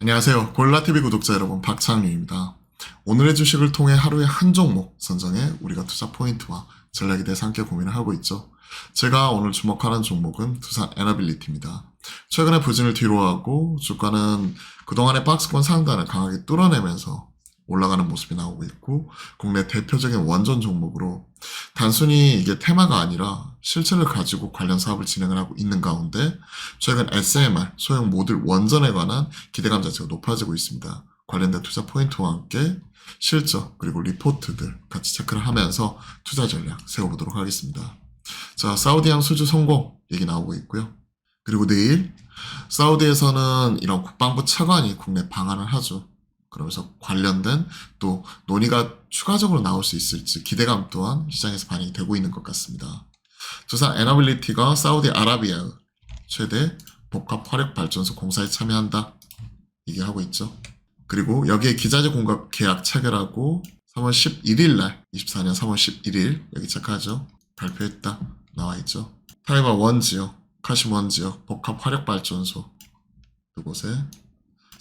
안녕하세요. 골라TV 구독자 여러분, 박창윤입니다. 오늘의 주식을 통해 하루에 한 종목 선정해 우리가 투자 포인트와 전략에 대해서 함께 고민을 하고 있죠. 제가 오늘 주목하는 종목은 두산 에너빌리티입니다. 최근에 부진을 뒤로하고 주가는 그동안의 박스권 상단을 강하게 뚫어내면서 올라가는 모습이 나오고 있고, 국내 대표적인 원전 종목으로 단순히 이게 테마가 아니라 실체를 가지고 관련 사업을 진행을 하고 있는 가운데 최근 SMR, 소형 모듈 원전에 관한 기대감 자체가 높아지고 있습니다. 관련된 투자 포인트와 함께 실적 그리고 리포트들 같이 체크를 하면서 투자 전략 세워보도록 하겠습니다. 자, 사우디항 수주 성공 얘기 나오고 있고요. 그리고 내일 사우디에서는 이런 국방부 차관이 국내 방한을 하죠. 그러면서 관련된 또 논의가 추가적으로 나올 수 있을지 기대감 또한 시장에서 반영이 되고 있는 것 같습니다. 두산 에너빌리티가 사우디아라비아의 최대 복합 화력 발전소 공사에 참여한다 얘기하고 있죠. 그리고 여기에 기자재 공급 계약 체결하고 3월 11일 날 24년 3월 11일 여기 체크하죠. 발표했다 나와 있죠. 타이와 원 지역, 카심 원 지역 복합 화력 발전소 그곳에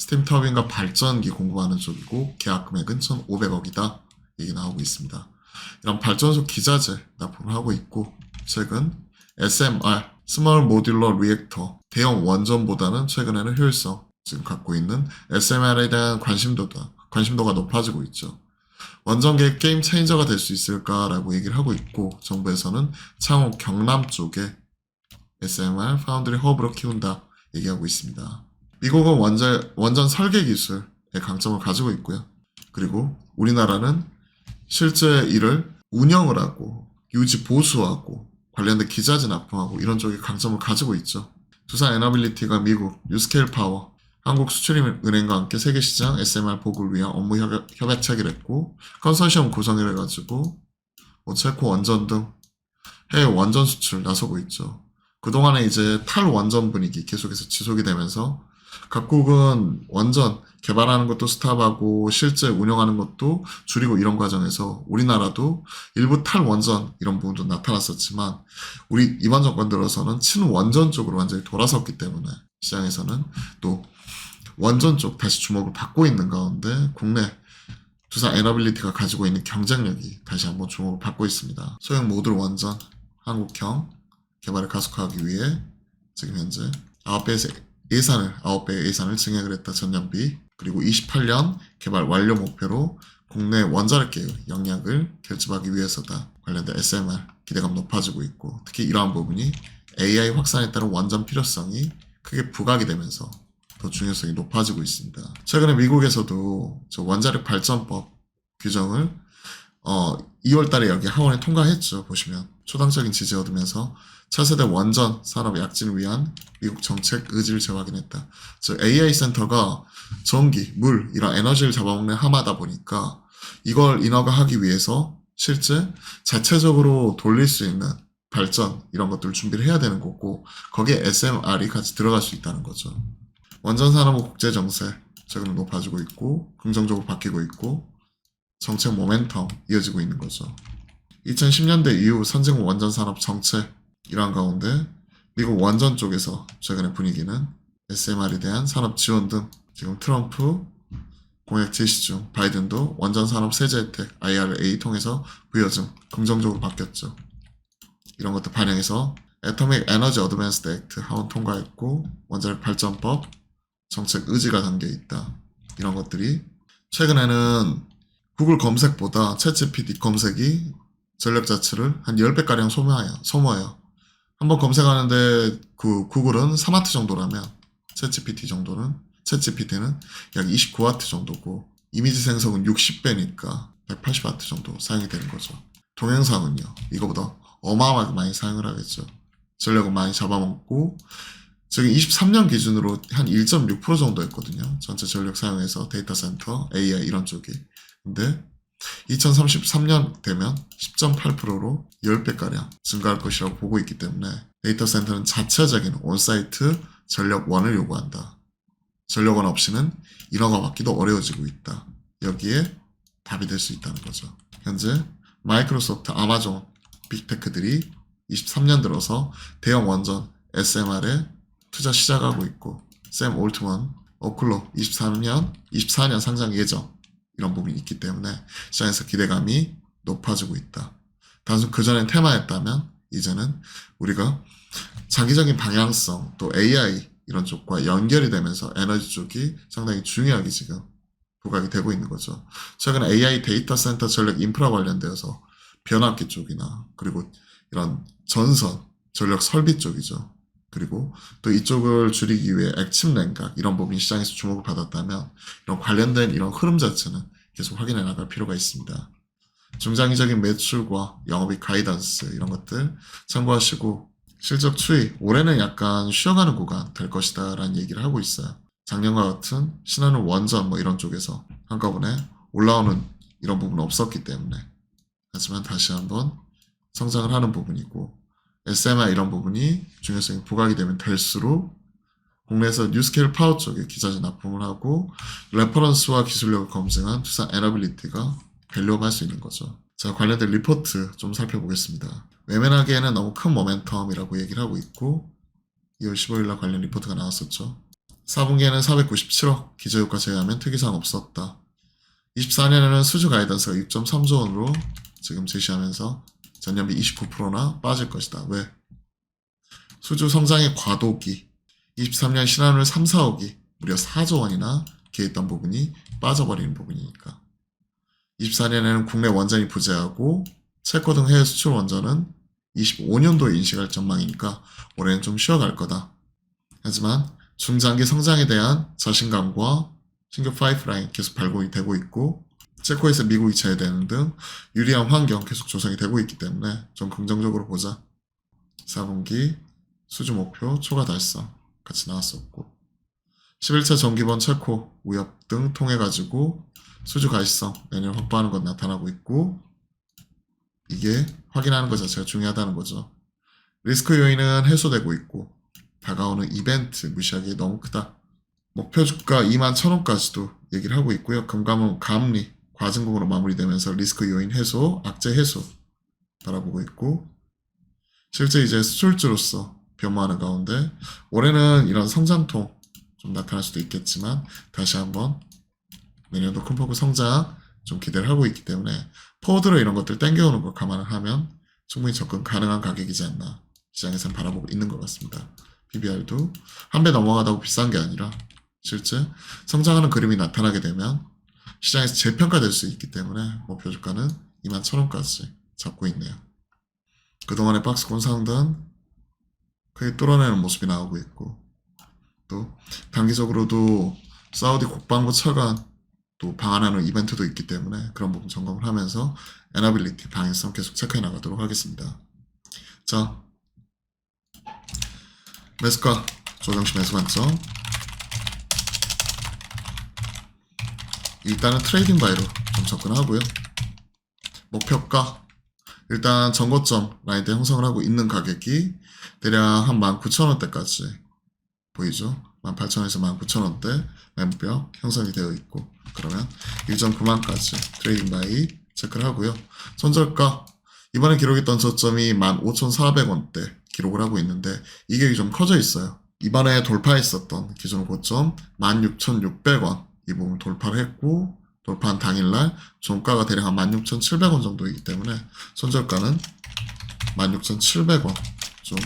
스팀 터빈과 발전기 공급하는 쪽이고 계약 금액은 1,500억이다 얘기 나오고 있습니다. 이런 발전소 기자재 납품을 하고 있고 최근 SMR 스몰 모듈러 리액터 대형 원전보다는 최근에는 효율성 지금 갖고 있는 SMR에 대한 관심도가 높아지고 있죠. 원전계 게임 체인저가 될 수 있을까라고 얘기를 하고 있고 정부에서는 창원 경남 쪽에 SMR 파운드리 허브로 키운다 얘기하고 있습니다. 미국은 원전 설계 기술의 강점을 가지고 있고요. 그리고 우리나라는 실제 이를 운영을 하고 유지 보수하고 관련된 기자재 납품하고 이런 쪽에 강점을 가지고 있죠. 두산 에너빌리티가 미국 유스케일 파워 한국수출은행과 함께 세계시장 SMR 보급을 위한 업무 협약 체결을 했고 컨소시엄 구성을 해가지고 체코 원전 등 해외 원전 수출 나서고 있죠. 그동안에 이제 탈원전 분위기 계속해서 지속이 되면서 각국은 원전 개발하는 것도 스탑하고 실제 운영하는 것도 줄이고 이런 과정에서 우리나라도 일부 탈원전 이런 부분도 나타났었지만 우리 이번 정권 들어서는 친원전 쪽으로 완전히 돌아섰기 때문에 시장에서는 또 원전 쪽 다시 주목을 받고 있는 가운데 국내 두산 에너빌리티가 가지고 있는 경쟁력이 다시 한번 주목을 받고 있습니다. 소형 모듈 원전 한국형 개발을 가속화하기 위해 지금 현재 9배의 예산을 증액을 했다 전년비. 그리고 28년 개발 완료 목표로 국내 원자력 계획 영역을 결집하기 위해서다. 관련된 SMR 기대감 높아지고 있고 특히 이러한 부분이 AI 확산에 따른 원전 필요성이 크게 부각이 되면서 더 중요성이 높아지고 있습니다. 최근에 미국에서도 원자력 발전법 규정을 2월 달에 여기 하원에 통과했죠. 보시면 초당적인 지지 얻으면서 차세대 원전 산업 약진을 위한 미국 정책 의지를 재확인했다. 즉 AI 센터가 전기, 물 이런 에너지를 잡아먹는 하마다 보니까 이걸 인허가하기 위해서 실제 자체적으로 돌릴 수 있는 발전 이런 것들을 준비를 해야 되는 거고 거기에 SMR이 같이 들어갈 수 있다는 거죠. 원전 산업의 국제 정세 최근에 높아지고 있고 긍정적으로 바뀌고 있고 정책 모멘텀 이어지고 있는 거죠. 2010년대 이후 선진국 원전 산업 정책 이러한 가운데 미국 원전 쪽에서 최근의 분위기는 SMR에 대한 산업 지원 등 지금 트럼프 공약 제시 중 바이든도 원전 산업 세제 혜택 IRA 통해서 부여증 긍정적으로 바뀌었죠. 이런 것도 반영해서 애터믹 에너지 어드밴스드 액트 하원 통과했고 원자력 발전법 정책 의지가 담겨 있다. 이런 것들이 최근에는 구글 검색보다 챗GPT 검색이 전력 자체를 한 10배가량 소모해요. 한번 검색하는데 그 구글은 3W 정도라면 챗GPT는 약 29W 정도고 이미지 생성은 60배니까 180W 정도 사용이 되는 거죠. 동영상은요. 이거보다 어마어마하게 많이 사용을 하겠죠. 전력은 많이 잡아먹고 지금 23년 기준으로 한 1.6% 정도였거든요. 전체 전력 사용해서 데이터 센터, AI 이런 쪽이. 근데 2033년 되면 10.8%로 10배가량 증가할 것이라고 보고 있기 때문에 데이터 센터는 자체적인 온사이트 전력원을 요구한다. 전력원 없이는 인허가 받기도 어려워지고 있다. 여기에 답이 될 수 있다는 거죠. 현재 마이크로소프트, 아마존, 빅테크들이 23년 들어서 대형 원전 SMR에 투자 시작하고 있고 샘 올트먼 오클로 24년 상장 예정 이런 부분이 있기 때문에 시장에서 기대감이 높아지고 있다. 단순 그전엔 테마였다면 이제는 우리가 장기적인 방향성 또 AI 이런 쪽과 연결이 되면서 에너지 쪽이 상당히 중요하게 지금 부각이 되고 있는 거죠. 최근 AI 데이터 센터 전력 인프라 관련되어서 변압기 쪽이나 그리고 이런 전선 전력 설비 쪽이죠. 그리고 또 이쪽을 줄이기 위해 액침 냉각 이런 부분이 시장에서 주목을 받았다면 이런 관련된 이런 흐름 자체는 계속 확인해 나갈 필요가 있습니다. 중장기적인 매출과 영업이익 가이던스 이런 것들 참고하시고 실적 추이 올해는 약간 쉬어가는 구간 될 것이다 라는 얘기를 하고 있어요. 작년과 같은 신한은 원전 뭐 이런 쪽에서 한꺼번에 올라오는 이런 부분은 없었기 때문에 하지만 다시 한번 성장을 하는 부분이고 SMI 이런 부분이 중요성이 부각이 되면 될수록 국내에서 뉴스케일 파워 쪽에 기자재 납품을 하고 레퍼런스와 기술력을 검증한 투자 에너빌리티가 밸류업 할 수 있는 거죠. 자, 관련된 리포트 좀 살펴보겠습니다. 외면하기에는 너무 큰 모멘텀이라고 얘기를 하고 있고 2월 15일날 관련 리포트가 나왔었죠. 4분기에는 497억, 기저효과 제외하면 특이사항 없었다. 24년에는 수주 가이던스가 6.3조 원으로 지금 제시하면서 전년비 29%나 빠질 것이다. 왜? 수주 성장의 과도기, 23년 신한울 3, 4억이 무려 4조 원이나 기여했던 부분이 빠져버리는 부분이니까. 24년에는 국내 원전이 부재하고 체코 등 해외 수출 원전은 25년도에 인식할 전망이니까 올해는 좀 쉬어갈 거다. 하지만 중장기 성장에 대한 자신감과 신규 파이프라인 계속 발굴이 되고 있고 체코에서 미국이 제외되는 등 유리한 환경 계속 조성이 되고 있기 때문에 좀 긍정적으로 보자. 4분기 수주 목표 초과 달성 같이 나왔었고 11차 정기본 체코 우협 등 통해 가지고 수주 가시성 내년 확보하는 것 나타나고 있고 이게 확인하는 것 자체가 중요하다는 거죠. 리스크 요인은 해소되고 있고 다가오는 이벤트 무시하기 너무 크다. 목표 주가 21,000원까지도 얘기를 하고 있고요. 금감원 감리 과징금으로 마무리되면서 리스크 요인 해소, 악재 해소 바라보고 있고 실제 이제 수출주로서 변모하는 가운데 올해는 이런 성장통 좀 나타날 수도 있겠지만 다시 한번 내년도 큰 폭의 성장 좀 기대를 하고 있기 때문에 포워드로 이런 것들 땡겨오는 걸 감안을 하면 충분히 접근 가능한 가격이지 않나 시장에서는 바라보고 있는 것 같습니다. PBR도 한 배 넘어가다고 비싼 게 아니라 실제 성장하는 그림이 나타나게 되면 시장에서 재평가될 수 있기 때문에 목표 주가는 21,000원까지 잡고 있네요. 그동안의 박스권 상단 크게 뚫어내는 모습이 나오고 있고 또 단기적으로도 사우디 국방부 차관 또 방한하는 이벤트도 있기 때문에 그런 부분 점검을 하면서 에너빌리티 방향성 계속 체크해 나가도록 하겠습니다. 자, 매수가 조정시 매수 관점 일단은 트레이딩 바이로 좀 접근하고요. 목표가 일단 전고점 라인대 형성을 하고 있는 가격이 대략 한 19,000원대까지 보이죠? 18,000원에서 19,000원대 매물벽 형성이 되어 있고 그러면 1.9만까지 트레이딩 바이 체크를 하고요. 손절가 이번에 기록했던 저점이 15,400원대 기록을 하고 있는데 이게 좀 커져 있어요. 이번에 돌파했었던 기존 고점 16,600원 이 부분 돌파를 했고 돌파한 당일날 종가가 대략 한 16,700원 정도이기 때문에 손절가는 16,700원 좀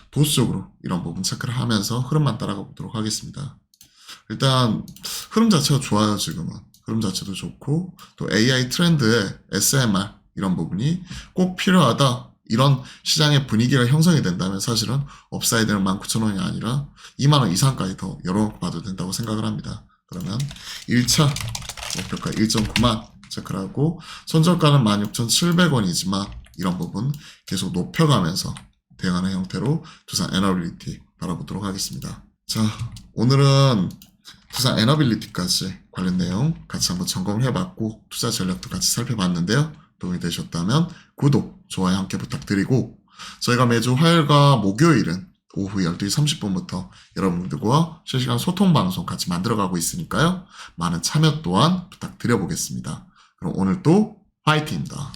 보수적으로 이런 부분 체크를 하면서 흐름만 따라가 보도록 하겠습니다. 일단 흐름 자체가 좋아요. 지금은 흐름 자체도 좋고 또 AI 트렌드에 SMR 이런 부분이 꼭 필요하다. 이런 시장의 분위기가 형성이 된다면 사실은 업사이드는 19,000원이 아니라 2만원 이상까지 더 열어놓고 봐도 된다고 생각을 합니다. 그러면 1차 목표가 1.9만 체크를 하고 손절가는 16,700원이지만 이런 부분 계속 높여가면서 대응하는 형태로 두산 에너빌리티 바라보도록 하겠습니다. 자, 오늘은 두산 에너빌리티까지 관련 내용 같이 한번 점검을 해봤고 투자 전략도 같이 살펴봤는데요. 도움이 되셨다면 구독, 좋아요 함께 부탁드리고 저희가 매주 화요일과 목요일은 오후 12시 30분부터 여러분들과 실시간 소통 방송 같이 만들어가고 있으니까요. 많은 참여 또한 부탁드려보겠습니다. 그럼 오늘 또 화이팅입니다.